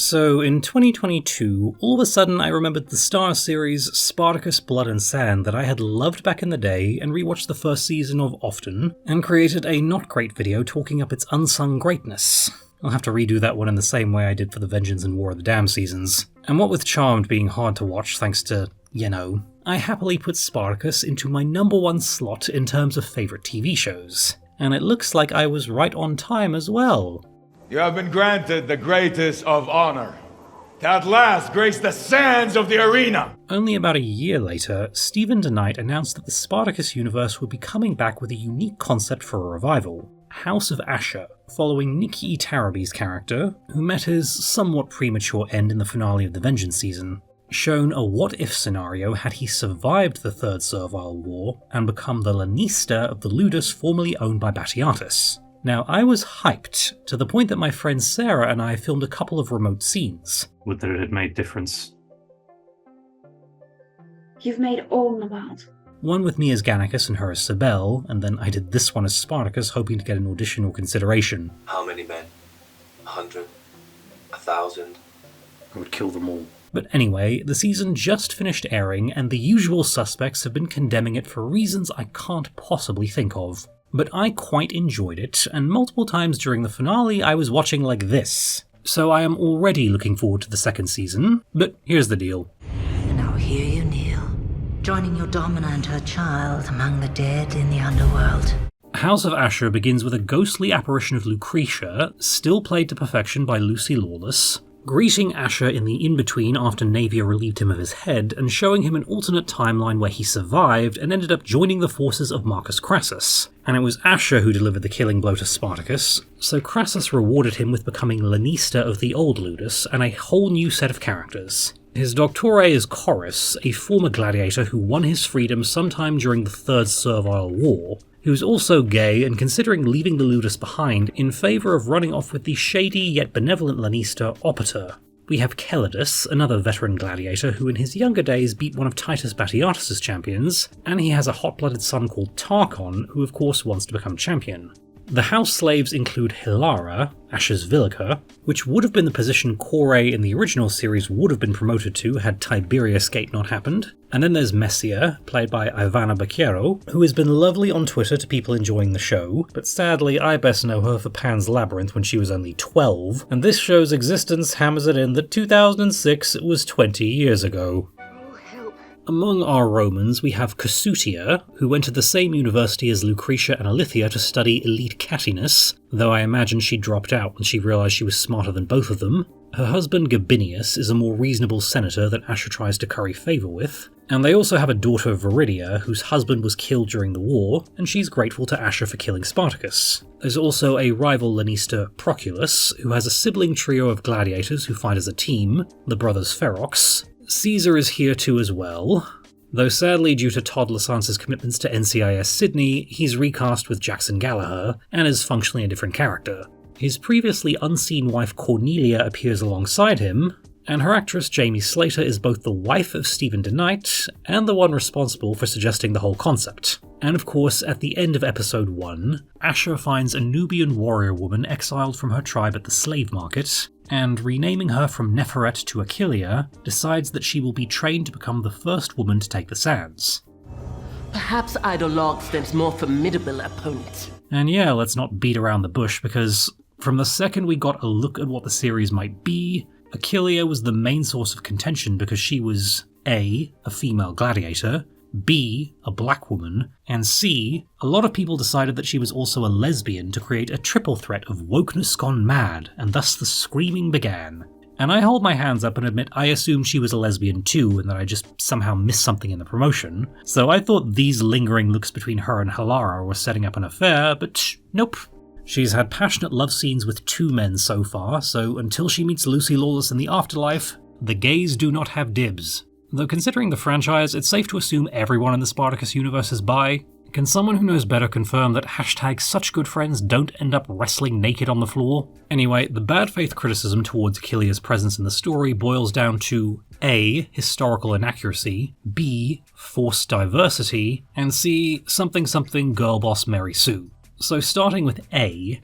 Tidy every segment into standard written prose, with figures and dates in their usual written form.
So in 2022, all of a sudden I remembered the Star series Spartacus, Blood and Sand that I had loved back in the day and rewatched the first season of often, and created a not great video talking up its unsung greatness. I'll have to redo that one in the same way I did for the Vengeance and War of the Damned seasons. And what with Charmed being hard to watch thanks to, I happily put Spartacus into my number one slot in terms of favourite TV shows. And it looks like I was right on time as well. You have been granted the greatest of honor, to at last grace the sands of the arena! Only about a year later, Stephen DeKnight announced that the Spartacus universe would be coming back with a unique concept for a revival, House of Ashur, following Nikki Taraby's character, who met his somewhat premature end in the finale of the Vengeance season, shown a what-if scenario had he survived the Third Servile War and become the Lanista of the Ludus formerly owned by Gladiators. Now, I was hyped, to the point that my friend Sarah and I filmed a couple of remote scenes. Would that it had made difference? You've made all in the world. One with me as Gannicus and her as Cybele, and then I did this one as Spartacus, hoping to get an audition or consideration. How many men? 100? 1,000? I would kill them all. But anyway, the season just finished airing, and the usual suspects have been condemning it for reasons I can't possibly think of. But I quite enjoyed it, and multiple times during the finale I was watching like this. So I am already looking forward to the second season, but here's the deal. And now here you kneel, joining your domina and her child among the dead in the underworld. House of Ashur begins with a ghostly apparition of Lucretia, still played to perfection by Lucy Lawless, greeting Ashur in the in-between after Navia relieved him of his head, and showing him an alternate timeline where he survived and ended up joining the forces of Marcus Crassus. And it was Ashur who delivered the killing blow to Spartacus, so Crassus rewarded him with becoming Lanista of the Old Ludus and a whole new set of characters. His doctore is Chorus, a former gladiator who won his freedom sometime during the Third Servile War, who's also gay and considering leaving the Ludus behind in favour of running off with the shady yet benevolent Lanista Opiter. We have Celidus, another veteran gladiator who in his younger days beat one of Titus Batiatus' champions, and he has a hot-blooded son called Tarchon, who of course wants to become champion. The house slaves include Hilara, Ashur's Vilica, which would have been the position Kore in the original series would have been promoted to had Tiberius Gate not happened. And then there's Messia, played by Ivana Baquero, who has been lovely on Twitter to people enjoying the show, but sadly I best know her for Pan's Labyrinth when she was only 12, and this show's existence hammers it in that 2006 was 20 years ago. Among our Romans, we have Cassutia, who went to the same university as Lucretia and Alithia to study elite cattiness, though I imagine she dropped out when she realised she was smarter than both of them. Her husband Gabinius is a more reasonable senator that Ashur tries to curry favour with, and they also have a daughter Veridia, whose husband was killed during the war, and she's grateful to Ashur for killing Spartacus. There's also a rival Lanista, Proculus, who has a sibling trio of gladiators who fight as a team, the brothers Ferox. Caesar is here too as well, though sadly due to Todd Lasance's commitments to NCIS Sydney, he's recast with Jackson Gallagher, and is functionally a different character. His previously unseen wife Cornelia appears alongside him, and her actress Jamie Slater is both the wife of Stephen DeKnight, and the one responsible for suggesting the whole concept. And of course, at the end of episode 1, Ashur finds a Nubian warrior woman exiled from her tribe at the slave market, and renaming her from Neferet to Achilia, decides that she will be trained to become the first woman to take the sands. Perhaps Idolog stands more formidable opponent. And yeah, let's not beat around the bush, because from the second we got a look at what the series might be, Achilia was the main source of contention because she was A, a female gladiator, B, a black woman, and C, a lot of people decided that she was also a lesbian to create a triple threat of wokeness gone mad, and thus the screaming began. And I hold my hands up and admit I assumed she was a lesbian too, and that I just somehow missed something in the promotion. So I thought these lingering looks between her and Hilara were setting up an affair, but nope. She's had passionate love scenes with 2 men so far, so until she meets Lucy Lawless in the afterlife, the gays do not have dibs. Though considering the franchise, it's safe to assume everyone in the Spartacus universe is bi. Can someone who knows better confirm that #such good friends don't end up wrestling naked on the floor? Anyway, the bad faith criticism towards Achillia's presence in the story boils down to A, historical inaccuracy, B, forced diversity, and C, something girl boss Mary Sue. So starting with A,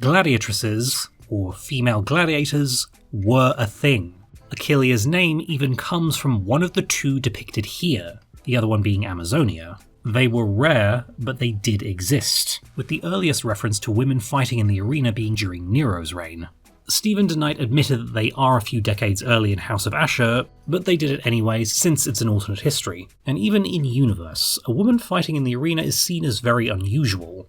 gladiatresses, or female gladiators, were a thing. Achilia's name even comes from one of the two depicted here, the other one being Amazonia. They were rare, but they did exist, with the earliest reference to women fighting in the arena being during Nero's reign. Stephen DeKnight admitted that they are a few decades early in House of Ashur, but they did it anyways since it's an alternate history. And even in universe, a woman fighting in the arena is seen as very unusual.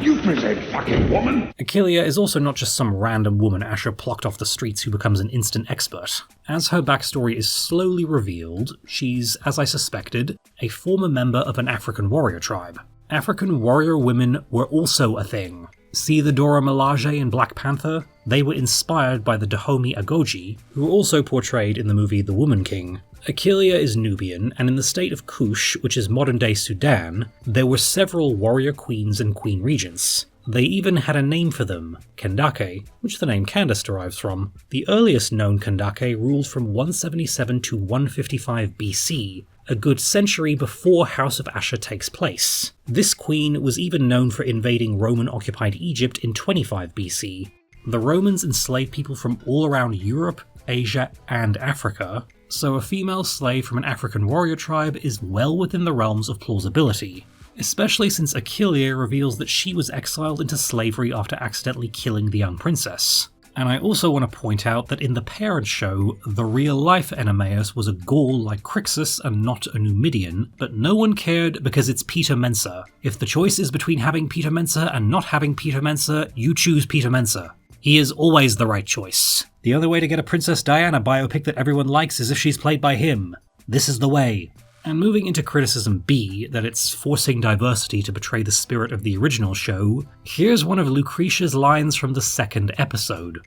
You present fucking woman! Achilia is also not just some random woman Ashur plucked off the streets who becomes an instant expert. As her backstory is slowly revealed, she's, as I suspected, a former member of an African warrior tribe. African warrior women were also a thing. See the Dora Milaje in Black Panther? They were inspired by the Dahomey Agoji, who were also portrayed in the movie The Woman King. Achilia is Nubian, and in the state of Kush, which is modern-day Sudan, there were several warrior queens and queen regents. They even had a name for them, Kandake, which the name Candace derives from. The earliest known Kandake ruled from 177 to 155 BC, a good century before House of Ashur takes place. This queen was even known for invading Roman-occupied Egypt in 25 BC. The Romans enslaved people from all around Europe, Asia, and Africa, so a female slave from an African warrior tribe is well within the realms of plausibility, especially since Achilia reveals that she was exiled into slavery after accidentally killing the young princess. And I also want to point out that in the parent show, the real-life Enemeus was a Gaul like Crixus and not a Numidian, but no one cared because it's Peter Mensa. If the choice is between having Peter Mensa and not having Peter Mensa, you choose Peter Mensa. He is always the right choice. The only way to get a Princess Diana biopic that everyone likes is if she's played by him. This is the way. And moving into criticism B, that it's forcing diversity to portray the spirit of the original show, here's one of Lucretia's lines from the second episode.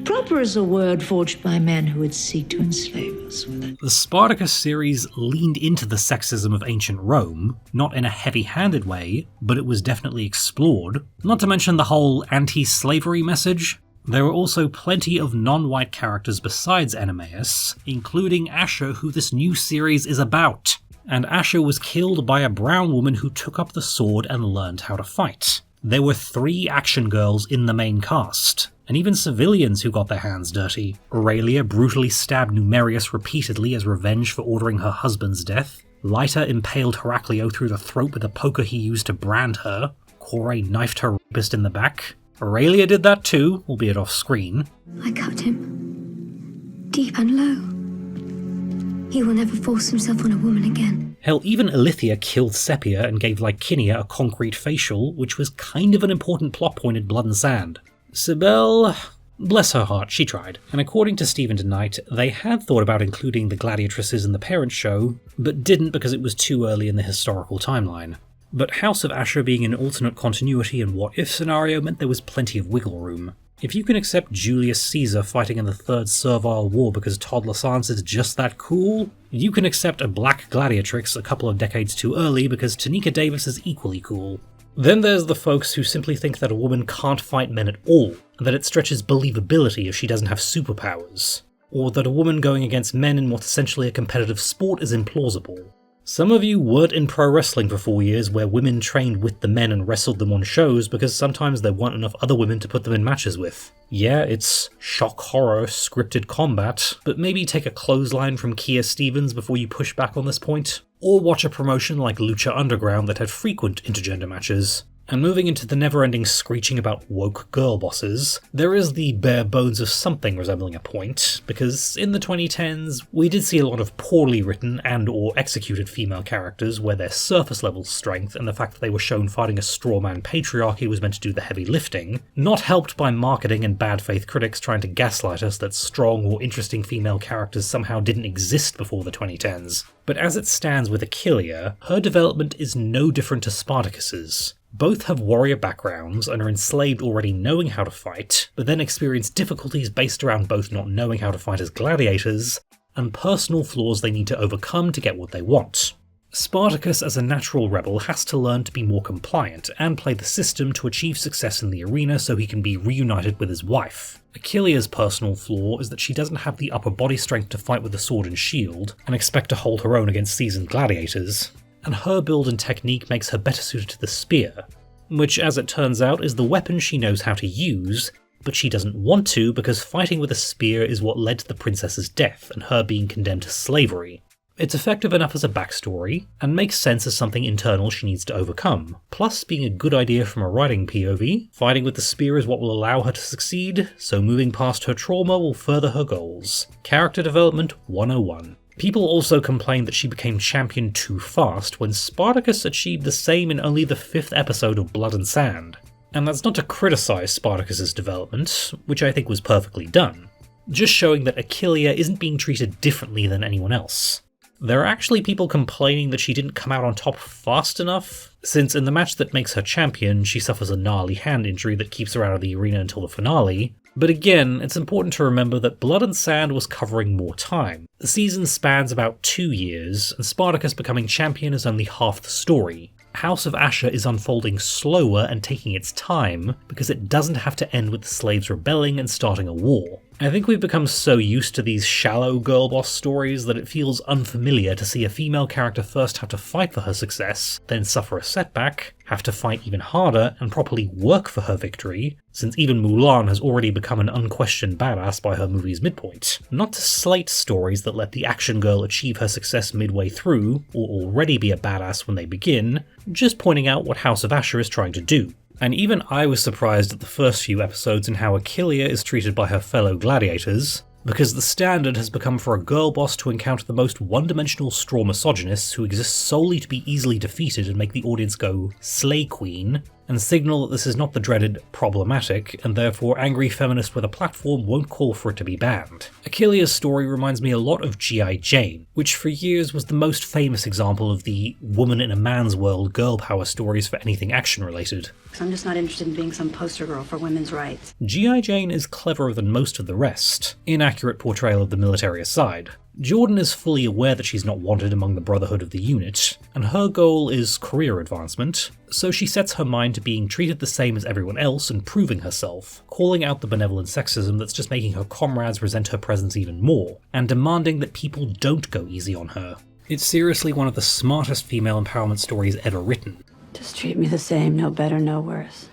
Proper is a word forged by men who would seek to enslave us with it. The Spartacus series leaned into the sexism of ancient Rome, not in a heavy-handed way, but it was definitely explored, not to mention the whole anti-slavery message. There were also plenty of non-white characters besides Enemeus, including Ashur, who this new series is about. And Ashur was killed by a brown woman who took up the sword and learned how to fight. There were 3 action girls in the main cast, and even civilians who got their hands dirty. Aurelia brutally stabbed Numerius repeatedly as revenge for ordering her husband's death. Lyta impaled Heraclio through the throat with a poker he used to brand her. Kore knifed her rapist in the back. Aurelia did that too, albeit off screen. I cut him. Deep and low. He will never force himself on a woman again. Hell, even Ilithia killed Sepia and gave Lycinia a concrete facial, which was kind of an important plot point in Blood and Sand. Cybele, bless her heart, she tried. And according to Stephen DeKnight, they had thought about including the Gladiatresses in the parent show, but didn't because it was too early in the historical timeline. But House of Ashur being an alternate continuity and what-if scenario meant there was plenty of wiggle room. If you can accept Julius Caesar fighting in the Third Servile War because Todd Lassance is just that cool, you can accept a black gladiatrix a couple of decades too early because Tanika Davis is equally cool. Then there's the folks who simply think that a woman can't fight men at all, and that it stretches believability if she doesn't have superpowers, or that a woman going against men in what's essentially a competitive sport is implausible. Some of you weren't in pro wrestling for 4 years where women trained with the men and wrestled them on shows because sometimes there weren't enough other women to put them in matches with. Yeah, it's shock horror, scripted combat, but maybe take a clothesline from Kia Stevens before you push back on this point. Or watch a promotion like Lucha Underground that had frequent intergender matches. And moving into the never-ending screeching about woke girl bosses, there is the bare bones of something resembling a point, because in the 2010s, we did see a lot of poorly written and or executed female characters where their surface-level strength and the fact that they were shown fighting a strawman patriarchy was meant to do the heavy lifting, not helped by marketing and bad faith critics trying to gaslight us that strong or interesting female characters somehow didn't exist before the 2010s. But as it stands with Achilia, her development is no different to Spartacus's. Both have warrior backgrounds and are enslaved already knowing how to fight, but then experience difficulties based around both not knowing how to fight as gladiators, and personal flaws they need to overcome to get what they want. Spartacus as a natural rebel has to learn to be more compliant and play the system to achieve success in the arena so he can be reunited with his wife. Achilia's personal flaw is that she doesn't have the upper body strength to fight with a sword and shield, and expect to hold her own against seasoned gladiators, and her build and technique makes her better suited to the spear, which as it turns out is the weapon she knows how to use, but she doesn't want to because fighting with a spear is what led to the princess's death and her being condemned to slavery. It's effective enough as a backstory, and makes sense as something internal she needs to overcome. Plus, being a good idea from a writing POV, fighting with the spear is what will allow her to succeed, so moving past her trauma will further her goals. Character Development 101. People also complained that she became champion too fast when Spartacus achieved the same in only the 5th episode of Blood and Sand. And that's not to criticise Spartacus's development, which I think was perfectly done, just showing that Achilia isn't being treated differently than anyone else. There are actually people complaining that she didn't come out on top fast enough, since in the match that makes her champion, she suffers a gnarly hand injury that keeps her out of the arena until the finale. But again, it's important to remember that Blood and Sand was covering more time. The season spans about 2 years, and Spartacus becoming champion is only half the story. House of Ashur is unfolding slower and taking its time, because it doesn't have to end with the slaves rebelling and starting a war. I think we've become so used to these shallow girl boss stories that it feels unfamiliar to see a female character first have to fight for her success, then suffer a setback, have to fight even harder and properly work for her victory, since even Mulan has already become an unquestioned badass by her movie's midpoint. Not to slate stories that let the action girl achieve her success midway through, or already be a badass when they begin, just pointing out what House of Ashur is trying to do. And even I was surprised at the first few episodes in how Achilia is treated by her fellow gladiators, because the standard has become for a girl boss to encounter the most one-dimensional straw misogynists who exist solely to be easily defeated and make the audience go, "Slay Queen," and signal that this is not the dreaded problematic, and therefore angry feminists with a platform won't call for it to be banned. Achillia's story reminds me a lot of G.I. Jane, which for years was the most famous example of the woman in a man's world girl power stories for anything action related. I'm just not interested in being some poster girl for women's rights. G.I. Jane is cleverer than most of the rest, inaccurate portrayal of the military aside. Jordan is fully aware that she's not wanted among the Brotherhood of the unit, and her goal is career advancement, so she sets her mind to being treated the same as everyone else and proving herself, calling out the benevolent sexism that's just making her comrades resent her presence even more, and demanding that people don't go easy on her. It's seriously one of the smartest female empowerment stories ever written. Just treat me the same, no better, no worse.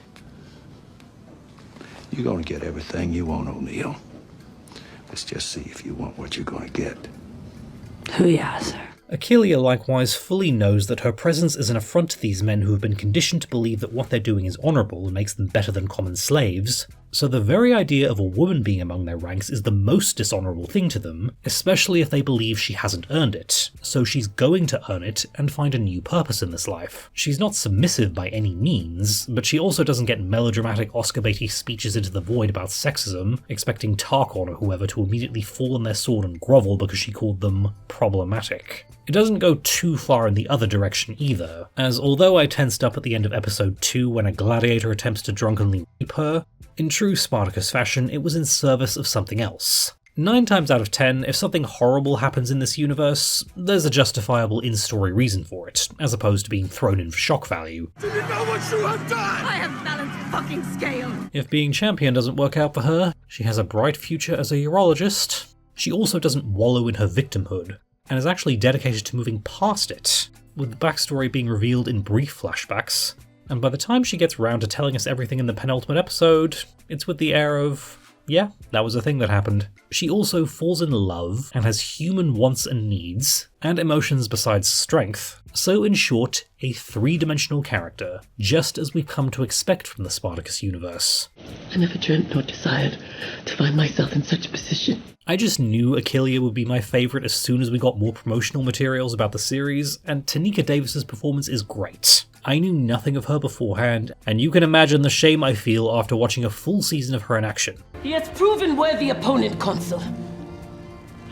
You're gonna get everything you want, O'Neill. Let's just see if you want what you're gonna get. Hoo-yah, sir. Achilia likewise fully knows that her presence is an affront to these men who have been conditioned to believe that what they're doing is honourable and makes them better than common slaves, so the very idea of a woman being among their ranks is the most dishonourable thing to them, especially if they believe she hasn't earned it, so she's going to earn it and find a new purpose in this life. She's not submissive by any means, but she also doesn't get melodramatic Oscar-baity speeches into the void about sexism, expecting Tarkon or whoever to immediately fall on their sword and grovel because she called them problematic. It doesn't go too far in the other direction either, as although I tensed up at the end of episode 2 when a gladiator attempts to drunkenly rape her, in true Spartacus fashion it was in service of something else. 9 times out of 10, if something horrible happens in this universe, there's a justifiable in-story reason for it, as opposed to being thrown in for shock value. Do you know what you have done? I have balanced fucking scale. If being champion doesn't work out for her, she has a bright future as a urologist. She also doesn't wallow in her victimhood, and is actually dedicated to moving past it, with the backstory being revealed in brief flashbacks, and by the time she gets round to telling us everything in the penultimate episode, it's with the air of, yeah, that was a thing that happened. She also falls in love, and has human wants and needs, and emotions besides strength, so in short, a 3-dimensional character, just as we've come to expect from the Spartacus universe. I never dreamt nor desired to find myself in such a position. I just knew Achilia would be my favourite as soon as we got more promotional materials about the series, and Tanika Davis's performance is great. I knew nothing of her beforehand, and you can imagine the shame I feel after watching a full season of her in action. He has proven worthy opponent, Consul.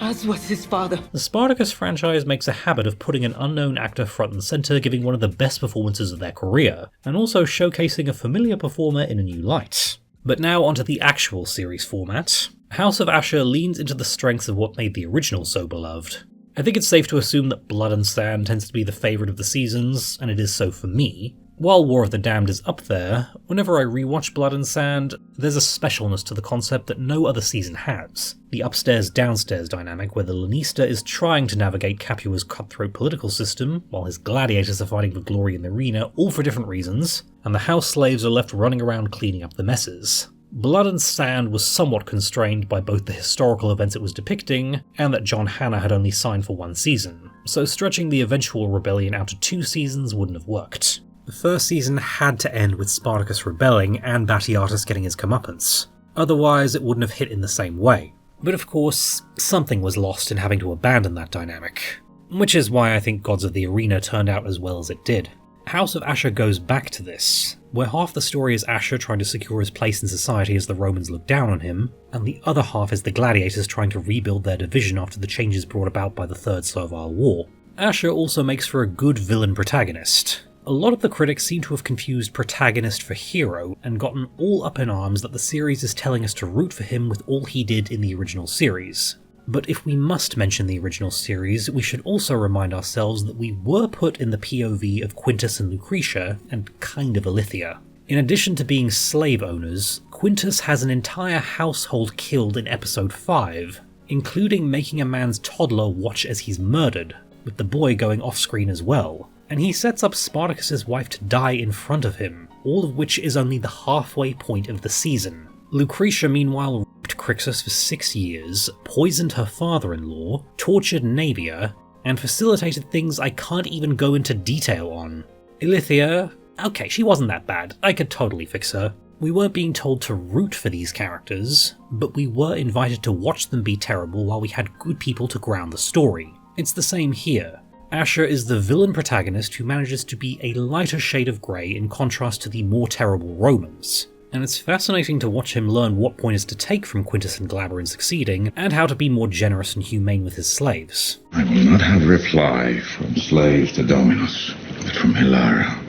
As was his father. The Spartacus franchise makes a habit of putting an unknown actor front and centre, giving one of the best performances of their career, and also showcasing a familiar performer in a new light. But now onto the actual series format. House of Ashur leans into the strengths of what made the original so beloved. I think it's safe to assume that Blood and Sand tends to be the favourite of the seasons, and it is so for me. While War of the Damned is up there, whenever I rewatch Blood and Sand, there's a specialness to the concept that no other season has. The upstairs-downstairs dynamic where the Lanista is trying to navigate Capua's cutthroat political system, while his gladiators are fighting for glory in the arena, all for different reasons, and the house slaves are left running around cleaning up the messes. Blood and Sand was somewhat constrained by both the historical events it was depicting, and that John Hannah had only signed for 1 season, so stretching the eventual rebellion out to 2 seasons wouldn't have worked. The first season had to end with Spartacus rebelling and Gladiators getting his comeuppance. Otherwise, it wouldn't have hit in the same way. But of course, something was lost in having to abandon that dynamic. Which is why I think Gods of the Arena turned out as well as it did. House of Ashur goes back to this, where half the story is Ashur trying to secure his place in society as the Romans look down on him, and the other half is the Gladiators trying to rebuild their division after the changes brought about by the Third Servile War. Ashur also makes for a good villain protagonist. A lot of the critics seem to have confused protagonist for hero, and gotten all up in arms that the series is telling us to root for him with all he did in the original series. But if we must mention the original series, we should also remind ourselves that we were put in the POV of Quintus and Lucretia, and kind of Ilithia. In addition to being slave owners, Quintus has an entire household killed in episode 5, including making a man's toddler watch as he's murdered, with the boy going off-screen as well. And he sets up Spartacus's wife to die in front of him, all of which is only the halfway point of the season. Lucretia meanwhile raped Crixus for 6 years, poisoned her father-in-law, tortured Naevia, and facilitated things I can't even go into detail on. Ilithia, okay, she wasn't that bad, I could totally fix her. We weren't being told to root for these characters, but we were invited to watch them be terrible while we had good people to ground the story. It's the same here. Ashur is the villain protagonist who manages to be a lighter shade of grey in contrast to the more terrible Romans. And it's fascinating to watch him learn what pointers to take from Quintus and Glaber in succeeding, and how to be more generous and humane with his slaves. I will not have reply from slaves to Dominus, but from Hilara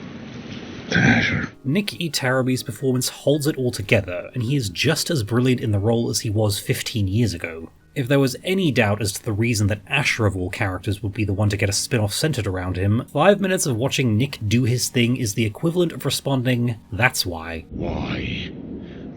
to Ashur. Nick E. Taraby's performance holds it all together, and he is just as brilliant in the role as he was 15 years ago. If there was any doubt as to the reason that Ashur of all characters would be the one to get a spin-off centered around him, 5 minutes of watching Nick do his thing is the equivalent of responding, "That's why." Why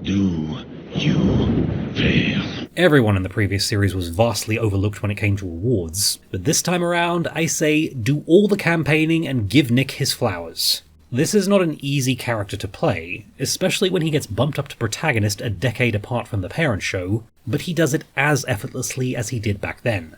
do you fail? Everyone in the previous series was vastly overlooked when it came to awards, but this time around I say do all the campaigning and give Nick his flowers. This is not an easy character to play, especially when he gets bumped up to protagonist a decade apart from the parent show, but he does it as effortlessly as he did back then.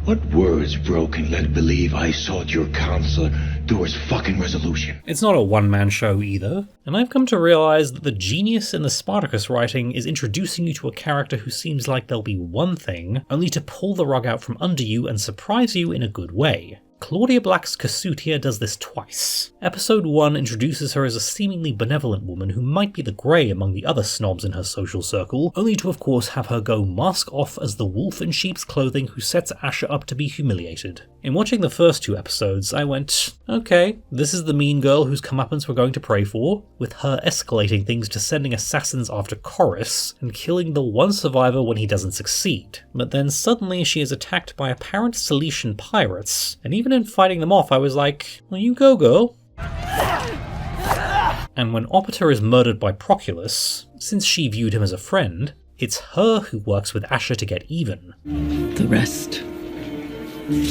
What words broken led believe I sought your counsel towards fucking resolution? It's not a one-man show either, and I've come to realize that the genius in the Spartacus writing is introducing you to a character who seems like they'll be one thing, only to pull the rug out from under you and surprise you in a good way. Claudia Black's Cassutia does this twice. Episode 1 introduces her as a seemingly benevolent woman who might be the grey among the other snobs in her social circle, only to of course have her go mask off as the wolf in sheep's clothing who sets Ashur up to be humiliated. In watching the first 2 episodes, I went, okay, this is the mean girl whose comeuppance we're going to pray for, with her escalating things to sending assassins after Chorus and killing the one survivor when he doesn't succeed. But then suddenly she is attacked by apparent Cilician pirates, and even in fighting them off I was like, well, you go girl. And when Opita is murdered by Proculus, since she viewed him as a friend, it's her who works with Ashur to get even. The rest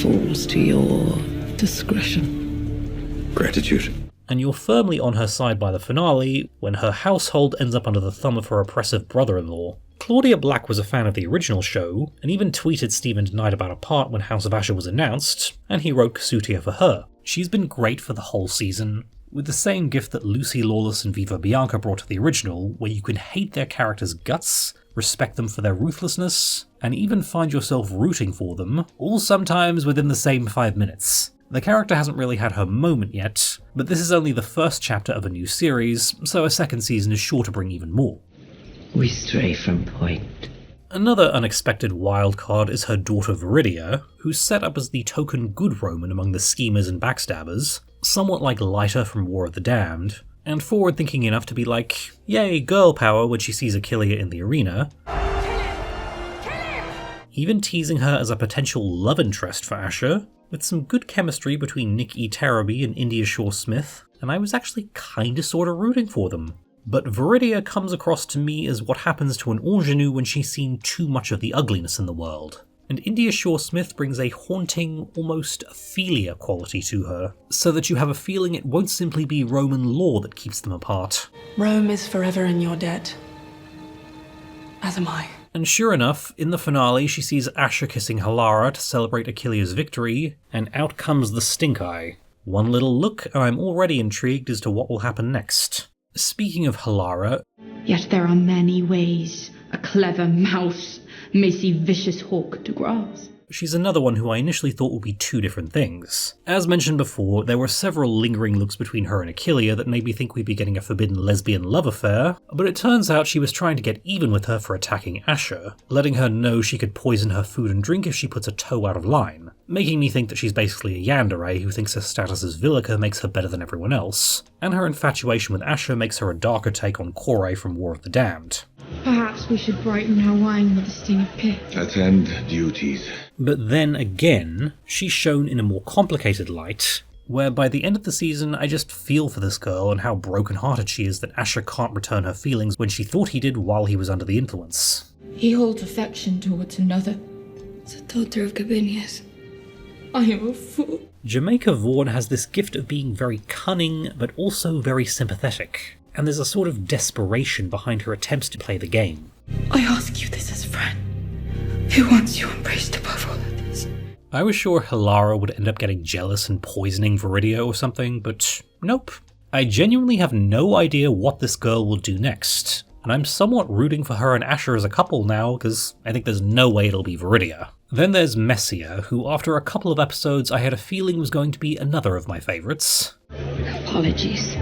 falls to your discretion. Gratitude. And you're firmly on her side by the finale, when her household ends up under the thumb of her oppressive brother-in-law. Claudia Black was a fan of the original show, and even tweeted Stephen Knight about a part when House of Ashur was announced, and he wrote Cassutia for her. She's been great for the whole season, with the same gift that Lucy Lawless and Viva Bianca brought to the original, where you can hate their characters' guts, respect them for their ruthlessness, and even find yourself rooting for them, all sometimes within the same 5 minutes. The character hasn't really had her moment yet, but this is only the first chapter of a new series, so a second season is sure to bring even more. We stray from point. Another unexpected wildcard is her daughter Veridia, who's set up as the token good Roman among the schemers and backstabbers, somewhat like Lyta from War of the Damned, and forward-thinking enough to be like, yay, girl power when she sees Achilia in the arena, even teasing her as a potential love interest for Ashur, with some good chemistry between Nick E. Taraby and India Shaw Smith, and I was actually kinda sorta rooting for them. But Veridia comes across to me as what happens to an ingenue when she's seen too much of the ugliness in the world. And India Shaw Smith brings a haunting, almost Ophelia quality to her, so that you have a feeling it won't simply be Roman law that keeps them apart. Rome is forever in your debt. As am I. And sure enough, in the finale she sees Ashur kissing Hilara to celebrate Achilia's victory, and out comes the stink eye. One little look and I'm already intrigued as to what will happen next. Speaking of Hilara... Yet there are many ways a clever mouse may see vicious hawk to grass. She's another one who I initially thought would be two different things. As mentioned before, there were several lingering looks between her and Achilia that made me think we'd be getting a forbidden lesbian love affair, but it turns out she was trying to get even with her for attacking Ashur, letting her know she could poison her food and drink if she puts a toe out of line, making me think that she's basically a yandere who thinks her status as Vilica makes her better than everyone else, and her infatuation with Ashur makes her a darker take on Kore from War of the Damned. Perhaps we should brighten her wine with a sting of pith. Attend duties. But then again, she's shown in a more complicated light, where by the end of the season I just feel for this girl and how broken-hearted she is that Ashur can't return her feelings when she thought he did while he was under the influence. He holds affection towards another. The daughter of Gabinius. I am a fool. Jamaica Vaughan has this gift of being very cunning, but also very sympathetic, and there's a sort of desperation behind her attempts to play the game. I ask you this as a friend, who wants you embraced above all others. I was sure Hilara would end up getting jealous and poisoning Veridia or something, but nope. I genuinely have no idea what this girl will do next, and I'm somewhat rooting for her and Ashur as a couple now, because I think there's no way it'll be Veridia. Then there's Messia, who after a couple of episodes I had a feeling was going to be another of my favourites. Apologies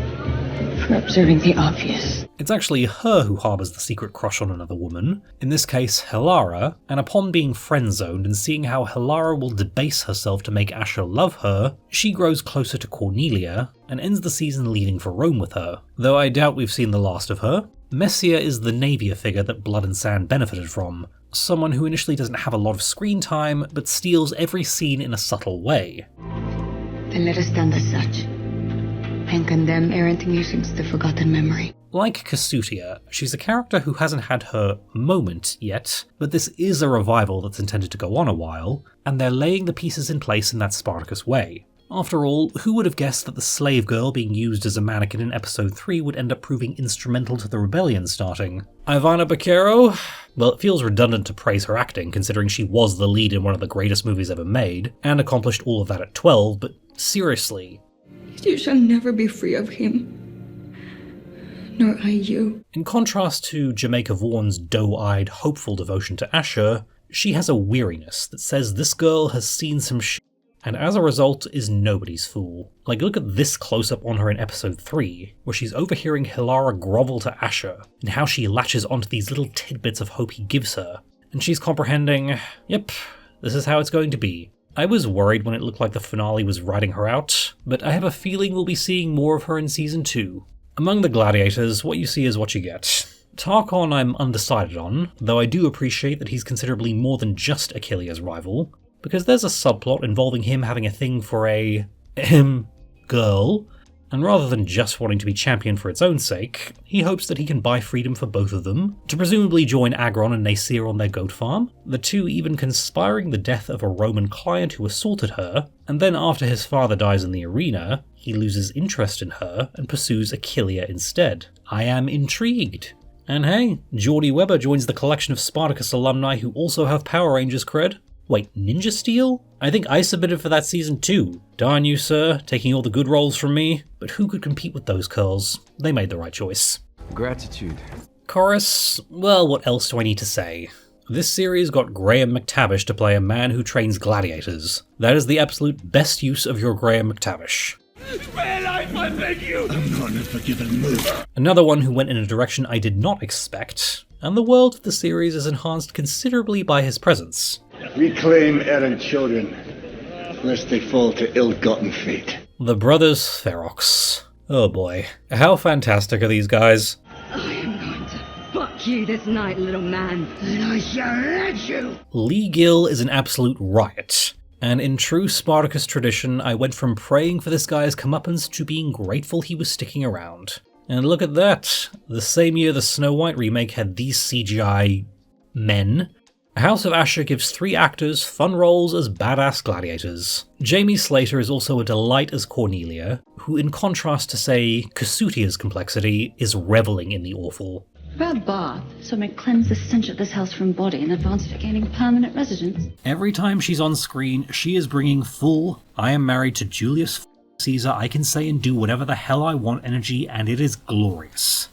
for observing the obvious. It's actually her who harbours the secret crush on another woman, in this case Hilara, and upon being friend-zoned and seeing how Hilara will debase herself to make Ashur love her, she grows closer to Cornelia and ends the season leaving for Rome with her, though I doubt we've seen the last of her. Messia is the Navia figure that Blood and Sand benefited from, someone who initially doesn't have a lot of screen time, but steals every scene in a subtle way. Then let us stand as such, and condemn errant musings to forgotten memory. Like Cassutia, she's a character who hasn't had her moment yet, but this is a revival that's intended to go on a while, and they're laying the pieces in place in that Spartacus way. After all, who would have guessed that the slave girl being used as a mannequin in episode 3 would end up proving instrumental to the rebellion starting? Ivana Baquero? Well, it feels redundant to praise her acting, considering she was the lead in one of the greatest movies ever made, and accomplished all of that at 12, but seriously. You shall never be free of him, nor I you. In contrast to Jamaica Vaughan's doe-eyed, hopeful devotion to Ashur, she has a weariness that says this girl has seen some shit, and as a result is nobody's fool. Like, look at this close-up on her in episode 3, where she's overhearing Hilara grovel to Ashur, and how she latches onto these little tidbits of hope he gives her, and she's comprehending, yep, this is how it's going to be. I was worried when it looked like the finale was writing her out, but I have a feeling we'll be seeing more of her in season 2. Among the Gladiators, what you see is what you get. Tarchon I'm undecided on, though I do appreciate that he's considerably more than just Achillia's rival, because there's a subplot involving him having a thing for a girl, and rather than just wanting to be championed for its own sake, he hopes that he can buy freedom for both of them, to presumably join Agron and Nasir on their goat farm, the two even conspiring the death of a Roman client who assaulted her, and then after his father dies in the arena, he loses interest in her and pursues Achilia instead. I am intrigued. And hey, Geordie Webber joins the collection of Spartacus alumni who also have Power Rangers cred. Wait, Ninja Steel? I think I submitted for that season too. Darn you, sir, taking all the good roles from me. But who could compete with those curls? They made the right choice. Gratitude. Chorus, well, what else do I need to say? This series got Graham McTavish to play a man who trains gladiators. That is the absolute best use of your Graham McTavish. Spare life, I beg you! I'm not in a forgiven mood. Another one who went in a direction I did not expect, and the world of the series is enhanced considerably by his presence. Reclaim errant children, lest they fall to ill-gotten fate. The brothers Ferox. Oh boy, how fantastic are these guys? I am going to fuck you this night, little man. And I shall let you! Lee Gill is an absolute riot, and in true Spartacus tradition, I went from praying for this guy's comeuppance to being grateful he was sticking around. And look at that, the same year the Snow White remake had these CGI men. House of Ashur gives 3 actors fun roles as badass gladiators. Jamie Slater is also a delight as Cornelia, who in contrast to, say, Cassutia's complexity, is reveling in the awful. About bath, so I may cleanse the stench of this house from body in advance of it gaining permanent residence. Every time she's on screen, she is bringing full, I am married to Julius Caesar, I can say and do whatever the hell I want energy, and it is glorious.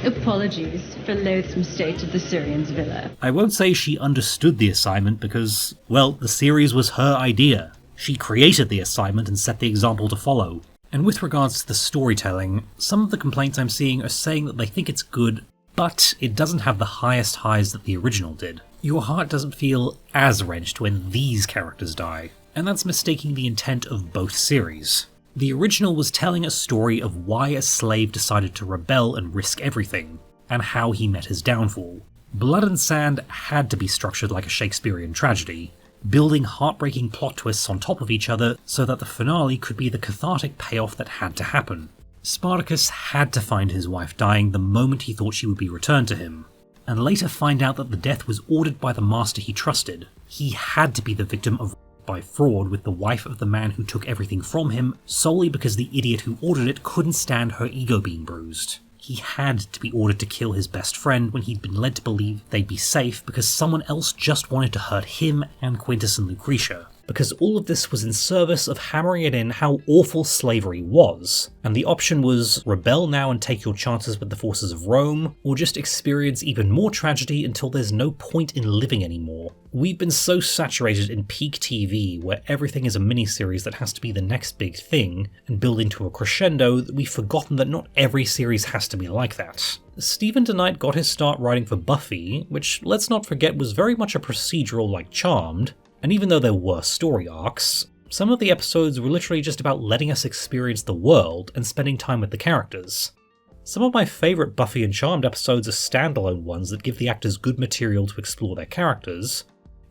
Apologies for loathsome state of the Syrian's villa. I won't say she understood the assignment because, well, the series was her idea. She created the assignment and set the example to follow. And with regards to the storytelling, some of the complaints I'm seeing are saying that they think it's good, but it doesn't have the highest highs that the original did. Your heart doesn't feel as wrenched when these characters die, and that's mistaking the intent of both series. The original was telling a story of why a slave decided to rebel and risk everything, and how he met his downfall. Blood and Sand had to be structured like a Shakespearean tragedy, building heartbreaking plot twists on top of each other so that the finale could be the cathartic payoff that had to happen. Spartacus had to find his wife dying the moment he thought she would be returned to him, and later find out that the death was ordered by the master he trusted. He had to be the victim of by fraud with the wife of the man who took everything from him solely because the idiot who ordered it couldn't stand her ego being bruised. He had to be ordered to kill his best friend when he'd been led to believe they'd be safe because someone else just wanted to hurt him and Quintus and Lucretia. Because all of this was in service of hammering it in how awful slavery was, and the option was rebel now and take your chances with the forces of Rome, or just experience even more tragedy until there's no point in living anymore. We've been so saturated in peak TV, where everything is a miniseries that has to be the next big thing, and build into a crescendo, that we've forgotten that not every series has to be like that. Stephen DeKnight got his start writing for Buffy, which let's not forget was very much a procedural like Charmed, and even though there were story arcs, some of the episodes were literally just about letting us experience the world and spending time with the characters. Some of my favourite Buffy and Charmed episodes are standalone ones that give the actors good material to explore their characters,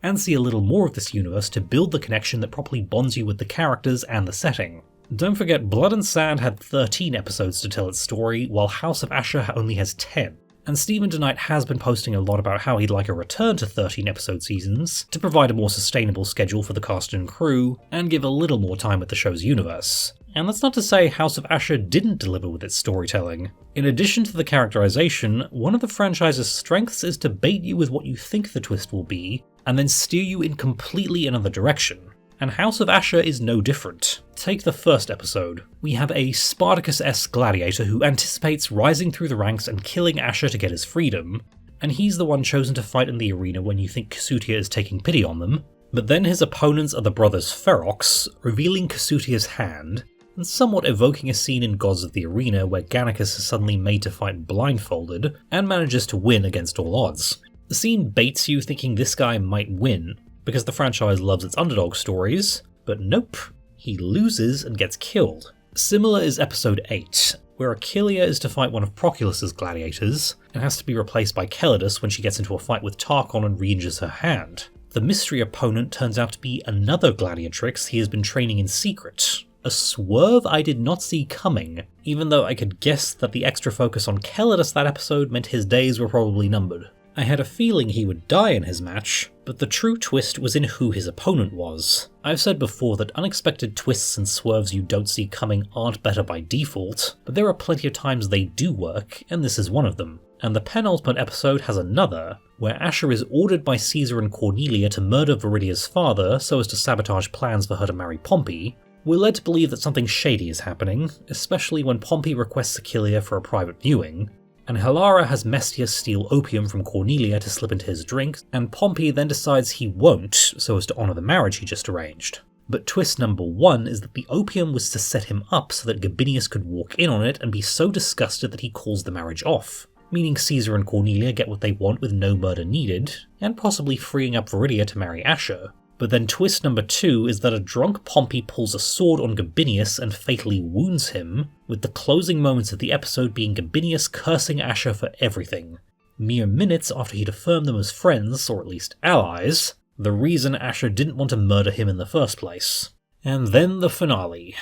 and see a little more of this universe to build the connection that properly bonds you with the characters and the setting. Don't forget, Blood and Sand had 13 episodes to tell its story, while House of Ashur only has 10. And Stephen DeKnight has been posting a lot about how he'd like a return to 13-episode seasons to provide a more sustainable schedule for the cast and crew, and give a little more time with the show's universe. And that's not to say House of Ashur didn't deliver with its storytelling. In addition to the characterization, one of the franchise's strengths is to bait you with what you think the twist will be, and then steer you in completely another direction. And House of Ashur is no different. Take the first episode. We have a Spartacus-esque gladiator who anticipates rising through the ranks and killing Ashur to get his freedom, and he's the one chosen to fight in the arena when you think Cassutia is taking pity on them, but then his opponents are the brothers Ferox, revealing Cassutia's hand, and somewhat evoking a scene in Gods of the Arena where Gannicus is suddenly made to fight blindfolded, and manages to win against all odds. The scene baits you thinking this guy might win, because the franchise loves its underdog stories, but nope, he loses and gets killed. Similar is episode 8, where Achilia is to fight one of Proculus's gladiators, and has to be replaced by Celidus when she gets into a fight with Tarchon and re-injures her hand. The mystery opponent turns out to be another gladiatrix he has been training in secret. A swerve I did not see coming, even though I could guess that the extra focus on Celidus that episode meant his days were probably numbered. I had a feeling he would die in his match, but the true twist was in who his opponent was. I've said before that unexpected twists and swerves you don't see coming aren't better by default, but there are plenty of times they do work, and this is one of them. And the penultimate episode has another, where Ashur is ordered by Caesar and Cornelia to murder Veridia's father so as to sabotage plans for her to marry Pompey. We're led to believe that something shady is happening, especially when Pompey requests Achilia for a private viewing, and Hilara has Messia steal opium from Cornelia to slip into his drink, and Pompey then decides he won't, so as to honour the marriage he just arranged. But twist number 1 is that the opium was to set him up so that Gabinius could walk in on it and be so disgusted that he calls the marriage off, meaning Caesar and Cornelia get what they want with no murder needed, and possibly freeing up Veridia to marry Ashur. But then twist number 2 is that a drunk Pompey pulls a sword on Gabinius and fatally wounds him, with the closing moments of the episode being Gabinius cursing Ashur for everything. Mere minutes after he'd affirmed them as friends, or at least allies, the reason Ashur didn't want to murder him in the first place. And then the finale.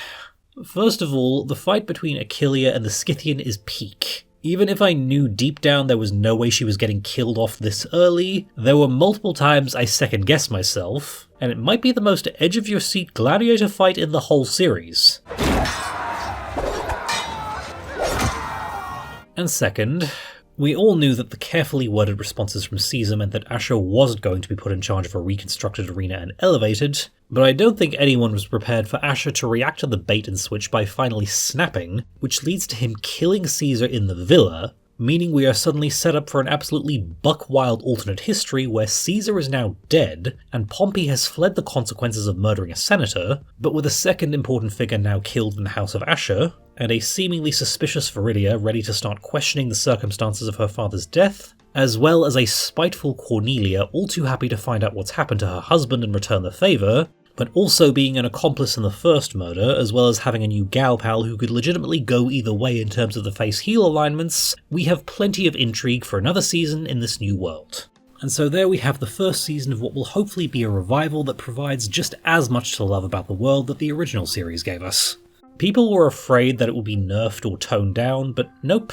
First of all, the fight between Achilia and the Scythian is peak. Even if I knew deep down there was no way she was getting killed off this early, there were multiple times I second-guessed myself, and it might be the most edge-of-your-seat gladiator fight in the whole series. And second, We all knew that the carefully worded responses from Caesar meant that Ashur was going to be put in charge of a reconstructed arena and elevated, but I don't think anyone was prepared for Ashur to react to the bait and switch by finally snapping, which leads to him killing Caesar in the villa, meaning we are suddenly set up for an absolutely buck-wild alternate history where Caesar is now dead, and Pompey has fled the consequences of murdering a senator, but with a second important figure now killed in the house of Ashur, and a seemingly suspicious Veridia ready to start questioning the circumstances of her father's death, as well as a spiteful Cornelia all too happy to find out what's happened to her husband and return the favour, but also being an accomplice in the first murder, as well as having a new gal pal who could legitimately go either way in terms of the face-heel alignments, we have plenty of intrigue for another season in this new world. And so there we have the first season of what will hopefully be a revival that provides just as much to love about the world that the original series gave us. People were afraid that it would be nerfed or toned down, but nope.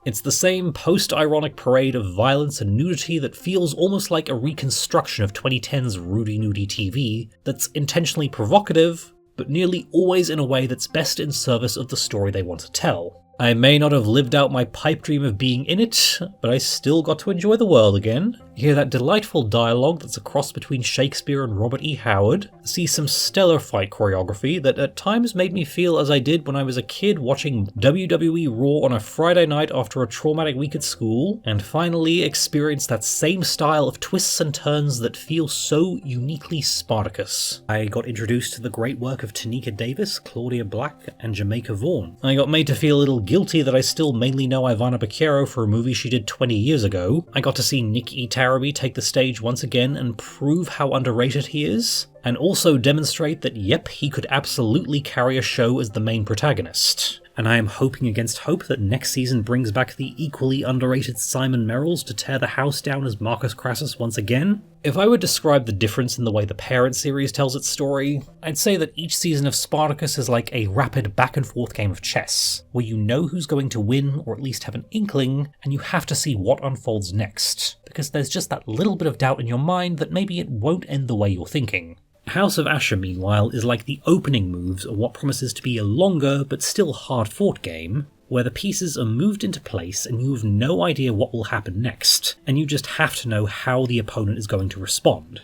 It's the same post-ironic parade of violence and nudity that feels almost like a reconstruction of 2010's Rudy Nudie TV that's intentionally provocative, but nearly always in a way that's best in service of the story they want to tell. I may not have lived out my pipe dream of being in it, but I still got to enjoy the world again, hear that delightful dialogue that's a cross between Shakespeare and Robert E. Howard, see some stellar fight choreography that at times made me feel as I did when I was a kid watching WWE Raw on a Friday night after a traumatic week at school, and finally experience that same style of twists and turns that feel so uniquely Spartacus. I got introduced to the great work of Tanika Davis, Claudia Black, and Jamaica Vaughan. I got made to feel a little guilty that I still mainly know Ivana Bacchero for a movie she did 20 years ago. I got to see Nick E. Taraby take the stage once again and prove how underrated he is, and also demonstrate that yep, he could absolutely carry a show as the main protagonist. And I am hoping against hope that next season brings back the equally underrated Simon Merrills to tear the house down as Marcus Crassus once again. If I would describe the difference in the way the parent series tells its story, I'd say that each season of Spartacus is like a rapid back and forth game of chess, where you know who's going to win, or at least have an inkling, and you have to see what unfolds next, because there's just that little bit of doubt in your mind that maybe it won't end the way you're thinking. House of Ashur, meanwhile, is like the opening moves of what promises to be a longer but still hard-fought game, where the pieces are moved into place and you have no idea what will happen next, and you just have to know how the opponent is going to respond.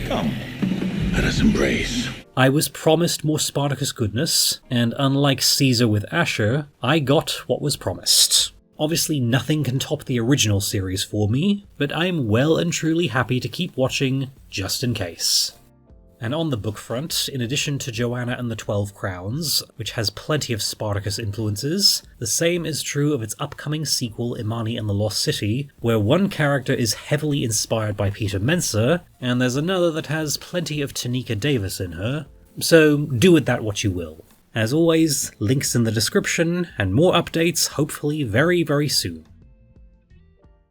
Come, let us embrace. I was promised more Spartacus goodness, and unlike Caesar with Ashur, I got what was promised. Obviously nothing can top the original series for me, but I am well and truly happy to keep watching just in case. And on the book front, in addition to Joanna and the 12 Crowns, which has plenty of Spartacus influences, the same is true of its upcoming sequel, Imani and the Lost City, where one character is heavily inspired by Peter Mensa, and there's another that has plenty of Tanika Davis in her, so do with that what you will. As always, links in the description, and more updates hopefully very, very soon.